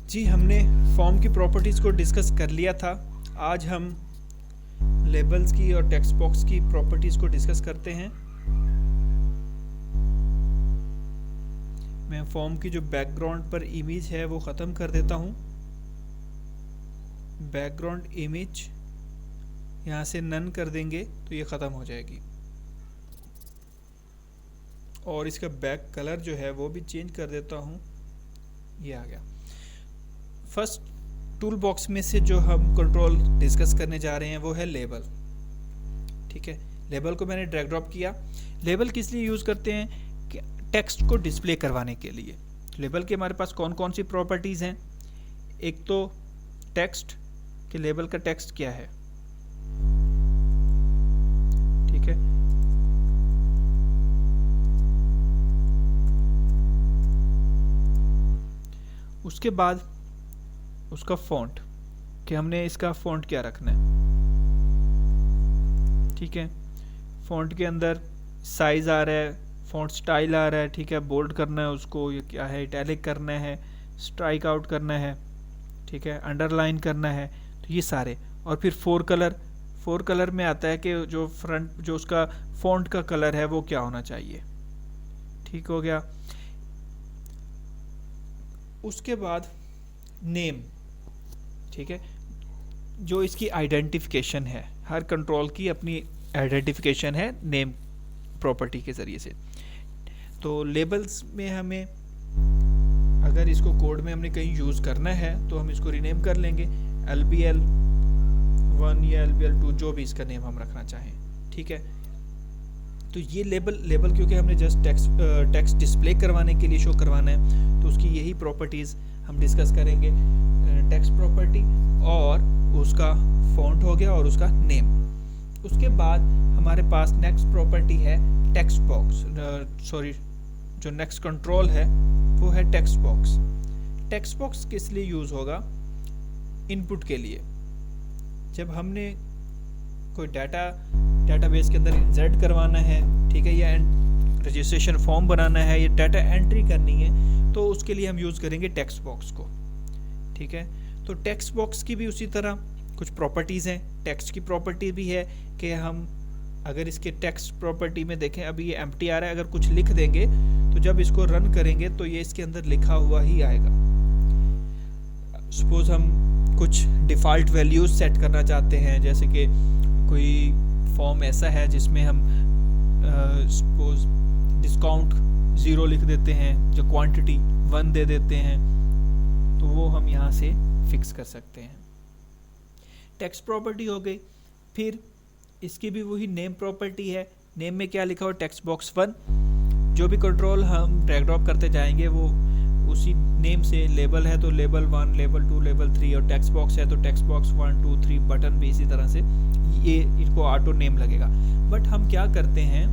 जी, हमने फॉर्म की प्रॉपर्टीज़ को डिस्कस कर लिया था। आज हम लेबल्स की और टेक्स्ट बॉक्स की प्रॉपर्टीज़ को डिस्कस करते हैं। मैं फॉर्म की जो बैकग्राउंड पर इमेज है वो ख़त्म कर देता हूँ। बैकग्राउंड इमेज यहाँ से नन कर देंगे तो ये ख़त्म हो जाएगी, और इसका बैक कलर जो है वो भी चेंज कर देता हूँ। ये आ गया। फर्स्ट टूल बॉक्स में से जो हम कंट्रोल डिस्कस करने जा रहे हैं वो है लेबल। ठीक है, लेबल को मैंने ड्रैग ड्रॉप किया। लेबल किस लिए यूज़ करते हैं कि टेक्स्ट को डिस्प्ले करवाने के लिए। लेबल के हमारे पास कौन कौन सी प्रॉपर्टीज़ हैं। एक तो टेक्स्ट, कि लेबल का टेक्स्ट क्या है। ठीक है, उसके बाद उसका फ़ॉन्ट, कि हमने इसका फ़ॉन्ट क्या रखना है। ठीक है, फ़ॉन्ट के अंदर साइज़ आ रहा है, फ़ॉन्ट स्टाइल आ रहा है। ठीक है, बोल्ड करना है उसको, ये क्या है, इटैलिक करना है, स्ट्राइक आउट करना है। ठीक है, अंडरलाइन करना है, तो ये सारे। और फिर फोर कलर में आता है कि जो फ्रंट, जो उसका फ़ॉन्ट का कलर है वो क्या होना चाहिए। ठीक हो गया। उसके बाद नेम। ठीक है, जो इसकी आइडेंटिफिकेशन है, हर कंट्रोल की अपनी आइडेंटिफिकेशन है नेम प्रॉपर्टी के ज़रिए से। तो लेबल्स में हमें, अगर इसको कोड में हमने कहीं यूज़ करना है तो हम इसको रीनेम कर लेंगे, LBL1 या LBL2, जो भी इसका नेम हम रखना चाहें। ठीक है, तो ये लेबल क्योंकि हमने जस्ट टेक्स्ट डिस्प्ले करवाने के लिए शो करवाना है, तो उसकी यही प्रॉपर्टीज़ हम डिस्कस करेंगे। टेक्स्ट प्रॉपर्टी और उसका फ़ॉन्ट हो गया और उसका नेम। उसके बाद हमारे पास नेक्स्ट प्रॉपर्टी है टेक्स्ट बॉक्स, जो नेक्स्ट कंट्रोल है वो है टेक्स्ट बॉक्स। टेक्स्ट बॉक्स किस लिए यूज़ होगा? इनपुट के लिए। जब हमने कोई डाटाबेस के अंदर इंसर्ट करवाना है, ठीक है, या रजिस्ट्रेशन फॉर्म बनाना है, या डाटा एंट्री करनी है, तो उसके लिए हम यूज़ करेंगे टेक्स्ट बॉक्स को। ठीक है, तो टेक्स्ट बॉक्स की भी उसी तरह कुछ प्रॉपर्टीज़ हैं। टेक्स्ट की प्रॉपर्टी भी है कि हम अगर इसके टेक्स्ट प्रॉपर्टी में देखें, अभी ये एम्प्टी आ रहा है, अगर कुछ लिख देंगे तो जब इसको रन करेंगे तो ये इसके अंदर लिखा हुआ ही आएगा। सपोज हम कुछ डिफ़ॉल्ट वैल्यूज़ सेट करना चाहते हैं, जैसे कि कोई फॉर्म ऐसा है जिसमें हम सपोज डिस्काउंट 0 लिख देते हैं, जो क्वांटिटी 1 दे देते हैं, तो वो हम यहाँ से फिक्स कर सकते हैं। टेक्स्ट प्रॉपर्टी हो गई। फिर इसकी भी वही नेम प्रॉपर्टी है। नेम में क्या लिखा हो? Text box 1। जो भी कंट्रोल हम ड्रैग ड्रॉप करते जाएंगे वो उसी नेम से, लेबल है तो लेबल 1, लेबल 2, लेबल 3, और टेक्स्ट बॉक्स है तो टेक्स्ट बॉक्स 1, 2, 3, बटन भी इसी तरह से ये इनको ऑटो नेम लगेगा। बट हम क्या करते हैं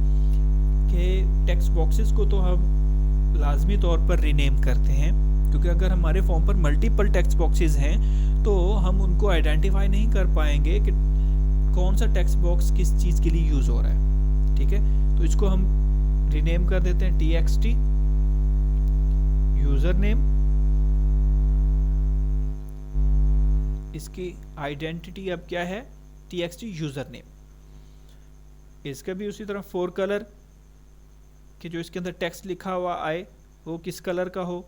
कि टेक्स्ट बॉक्सेस को तो हम लाजमी तौर पर रीनेम करते हैं, क्योंकि अगर हमारे फॉर्म पर मल्टीपल टेक्स्ट बॉक्सेस हैं तो हम उनको आइडेंटिफाई नहीं कर पाएंगे कि कौन सा टेक्स्ट बॉक्स किस चीज़ के लिए यूज़ हो रहा है। ठीक है, तो इसको हम रीनेम कर देते हैं TXT यूज़र नेम। इसकी आइडेंटिटी अब क्या है? TXT user name. इसका भी उसी तरह फोर कलर, कि जो इसके अंदर टेक्स्ट लिखा हुआ आए वो किस कलर का हो।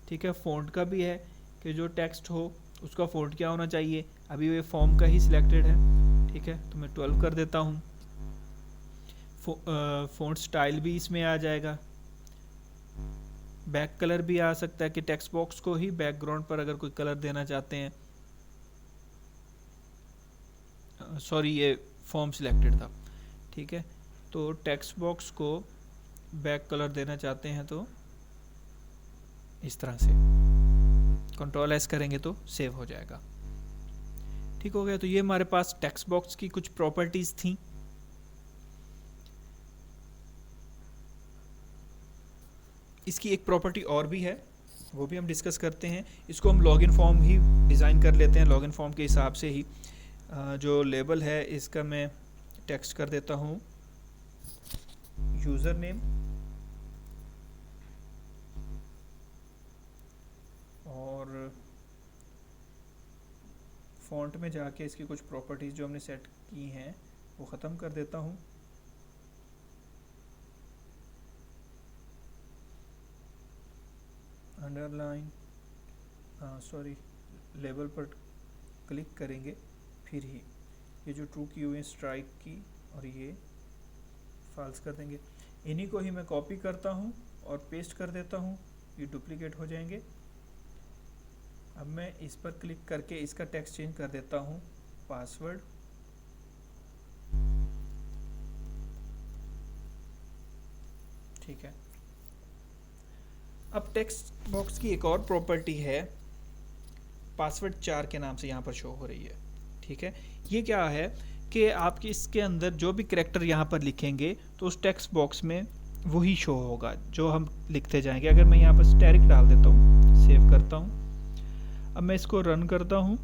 ठीक है, फ़ॉन्ट का भी है कि जो टेक्स्ट हो उसका फ़ॉन्ट क्या होना चाहिए। अभी ये फॉर्म का ही सिलेक्टेड है। ठीक है, तो मैं 12 कर देता हूँ। फ़ॉन्ट स्टाइल भी इसमें आ जाएगा। बैक कलर भी आ सकता है कि टेक्स्ट बॉक्स को ही बैकग्राउंड पर अगर कोई कलर देना चाहते हैं। सॉरी, ये फॉर्म सिलेक्टेड था। ठीक है, तो टेक्स्ट बॉक्स को बैक कलर देना चाहते हैं तो इस तरह से कंट्रोल S करेंगे तो सेव हो जाएगा। ठीक हो गया। तो ये हमारे पास टेक्स्ट बॉक्स की कुछ प्रॉपर्टीज़ थी। इसकी एक प्रॉपर्टी और भी है, वो भी हम डिस्कस करते हैं। इसको हम लॉगिन फॉर्म ही डिज़ाइन कर लेते हैं। लॉगिन फॉर्म के हिसाब से ही जो लेबल है इसका मैं टेक्स्ट कर देता हूँ यूज़र नेम, और फ़ॉन्ट में जाके इसकी कुछ प्रॉपर्टीज़ जो हमने सेट की हैं वो ख़त्म कर देता हूँ। अंडरलाइन लेबल पर क्लिक करेंगे, फिर ही ये जो ट्रू की हुई स्ट्राइक की और ये फॉल्स कर देंगे। इन्हीं को ही मैं कॉपी करता हूँ और पेस्ट कर देता हूँ, ये डुप्लीकेट हो जाएंगे। अब मैं इस पर क्लिक करके इसका टेक्स्ट चेंज कर देता हूँ, पासवर्ड। ठीक है। अब टेक्स्ट बॉक्स की एक और प्रॉपर्टी है, पासवर्ड 4 के नाम से यहाँ पर शो हो रही है। ठीक है, ये क्या है कि आपके इसके अंदर जो भी करैक्टर यहाँ पर लिखेंगे तो उस टेक्स्ट बॉक्स में वही शो होगा जो हम लिखते जाएंगे। अगर मैं यहाँ पर स्टैटिक डाल देता हूँ, सेव करता हूँ, अब मैं इसको रन करता हूँ।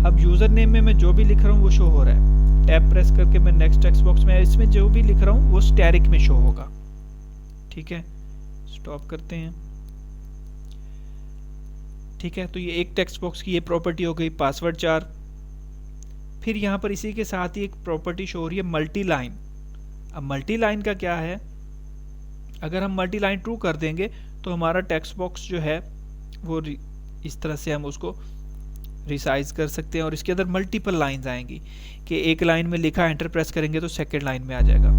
अब यूज़र नेम में मैं जो भी लिख रहा हूँ वो शो हो रहा है। टैब प्रेस करके मैं नेक्स्ट टेक्स्ट बॉक्स में इसमें जो भी लिख रहा हूँ वो स्टैटिक में शो होगा। ठीक है, स्टॉप करते हैं। ठीक है, तो ये एक टेक्स्ट बॉक्स की ये प्रॉपर्टी हो गई, पासवर्ड 4। फिर यहाँ पर इसी के साथ ही एक प्रॉपर्टी शो हो रही है, मल्टी लाइन। अब मल्टी लाइन का क्या है, अगर हम मल्टी लाइन ट्रू कर देंगे तो हमारा टेक्स्ट बॉक्स जो है वो इस तरह से हम उसको रिसाइज कर सकते हैं और इसके अंदर मल्टीपल लाइंस आएंगी कि एक लाइन में लिखा, एंटर प्रेस करेंगे तो सेकेंड लाइन में आ जाएगा।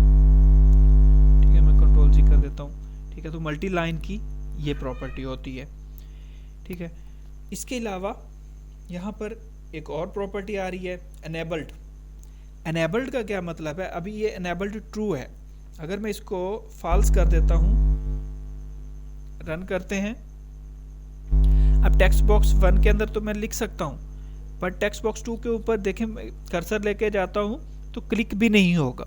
ठीक है, मैं कंट्रोल जी कर देता हूँ। ठीक है, तो मल्टी लाइन की ये प्रॉपर्टी होती है। ठीक है, इसके अलावा यहाँ पर एक और प्रॉपर्टी आ रही है, एनेबल्ड। एनेबल्ड का क्या मतलब है, अभी ये एनेबल्ड ट्रू है। अगर मैं इसको फॉल्स कर देता हूँ, रन करते हैं। अब टेक्स्ट बॉक्स 1 के अंदर तो मैं लिख सकता हूँ, पर टेक्स्ट बॉक्स 2 के ऊपर देखें, कर्सर लेके जाता हूँ तो क्लिक भी नहीं होगा।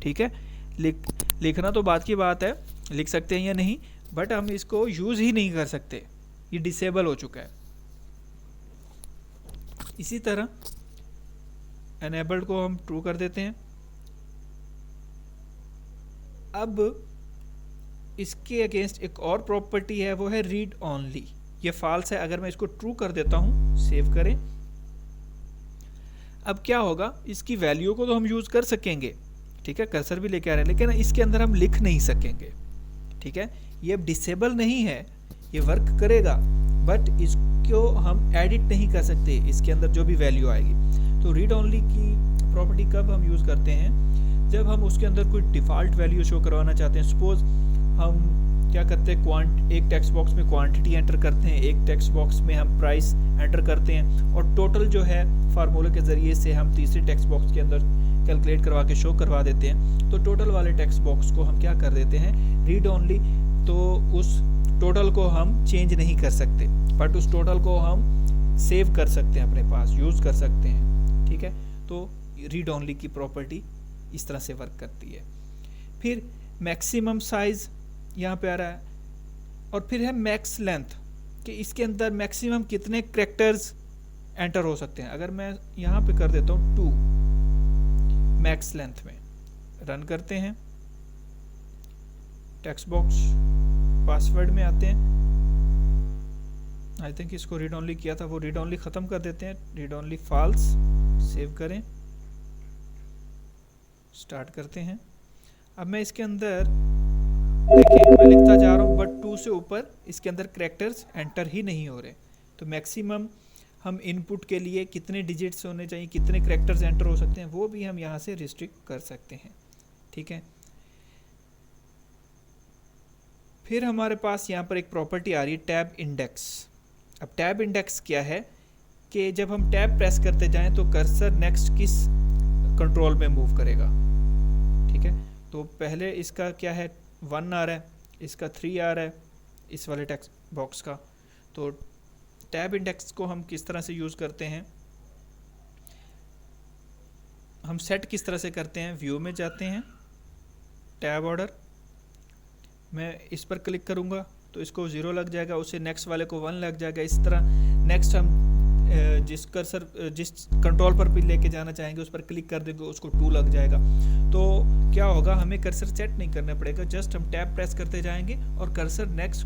ठीक है, लिखना तो बात की बात है, लिख सकते हैं या नहीं, बट हम इसको यूज़ ही नहीं कर सकते, ये डिसेबल हो चुका है। इसी तरह एनेबल्ड को हम ट्रू कर देते हैं। अब इसके अगेंस्ट एक और प्रॉपर्टी है, वो है रीड ओनली। ये फॉल्स है। अगर मैं इसको ट्रू कर देता हूँ, सेव करें, अब क्या होगा, इसकी वैल्यू को तो हम यूज़ कर सकेंगे। ठीक है, कर्सर भी लेके आ रहे हैं, लेकिन इसके अंदर हम लिख नहीं सकेंगे। ठीक है, ये अब डिसेबल नहीं है, ये वर्क करेगा, बट इसको हम एडिट नहीं कर सकते, इसके अंदर जो भी वैल्यू आएगी। तो रीड ओनली की प्रॉपर्टी कब हम यूज़ करते हैं, जब हम उसके अंदर कोई डिफ़ॉल्ट वैल्यू शो करवाना चाहते हैं। सपोज हम क्या करते हैं, एक टेक्स्ट बॉक्स में क्वांटिटी एंटर करते हैं, एक टेक्स्ट बॉक्स में हम प्राइस एंटर करते हैं, और टोटल जो है फार्मूले के ज़रिए से हम तीसरे टेक्स्ट बॉक्स के अंदर कैलकुलेट करवा के शो करवा देते हैं। तो टोटल वाले टेक्स्ट बॉक्स को हम क्या कर देते हैं, रीड ओनली। तो उस टोटल को हम चेंज नहीं कर सकते, बट उस टोटल को हम सेव कर सकते हैं, अपने पास यूज़ कर सकते हैं। ठीक है, तो रीड ओनली की प्रॉपर्टी इस तरह से वर्क करती है। फिर मैक्सिमम साइज़ यहाँ पे आ रहा है, और फिर है मैक्स लेंथ, कि इसके अंदर मैक्सिमम कितने कैरेक्टर्स एंटर हो सकते हैं। अगर मैं यहाँ पे कर देता हूँ 2 मैक्स लेंथ में, रन करते हैं, टेक्स्ट बॉक्स पासवर्ड में आते हैं। आई थिंक इसको रीड ओनली किया था, वो रीड ओनली ख़त्म कर देते हैं, रीड ओनली फॉल्स, सेव करें, स्टार्ट करते हैं। अब मैं इसके अंदर देखिए, मैं लिखता जा रहा हूँ, बट 2 से ऊपर इसके अंदर कैरेक्टर्स एंटर ही नहीं हो रहे। तो मैक्सिमम हम इनपुट के लिए कितने डिजिट्स होने चाहिए, कितने कैरेक्टर्स एंटर हो सकते हैं, वो भी हम यहाँ से रिस्ट्रिक्ट कर सकते हैं। ठीक है, फिर हमारे पास यहाँ पर एक प्रॉपर्टी आ रही है, टैब इंडेक्स। अब टैब इंडेक्स क्या है कि जब हम टैब प्रेस करते जाएं तो कर्सर नेक्स्ट किस कंट्रोल में मूव करेगा। ठीक है, तो पहले इसका क्या है, 1 आ रहा है, इसका 3 आ रहा है, इस वाले टेक्स्ट बॉक्स का। तो टैब इंडेक्स को हम किस तरह से यूज़ करते हैं, हम सेट किस तरह से करते हैं, व्यू में जाते हैं, टैब ऑर्डर, मैं इस पर क्लिक करूँगा तो इसको 0 लग जाएगा, उससे नेक्स्ट वाले को 1 लग जाएगा। इस तरह नेक्स्ट हम जिस कंट्रोल पर भी लेके जाना चाहेंगे उस पर क्लिक कर देंगे, उसको 2 लग जाएगा। तो क्या होगा, हमें कर्सर सेट नहीं करना पड़ेगा, जस्ट हम टैब प्रेस करते जाएंगे और कर्सर नेक्स्ट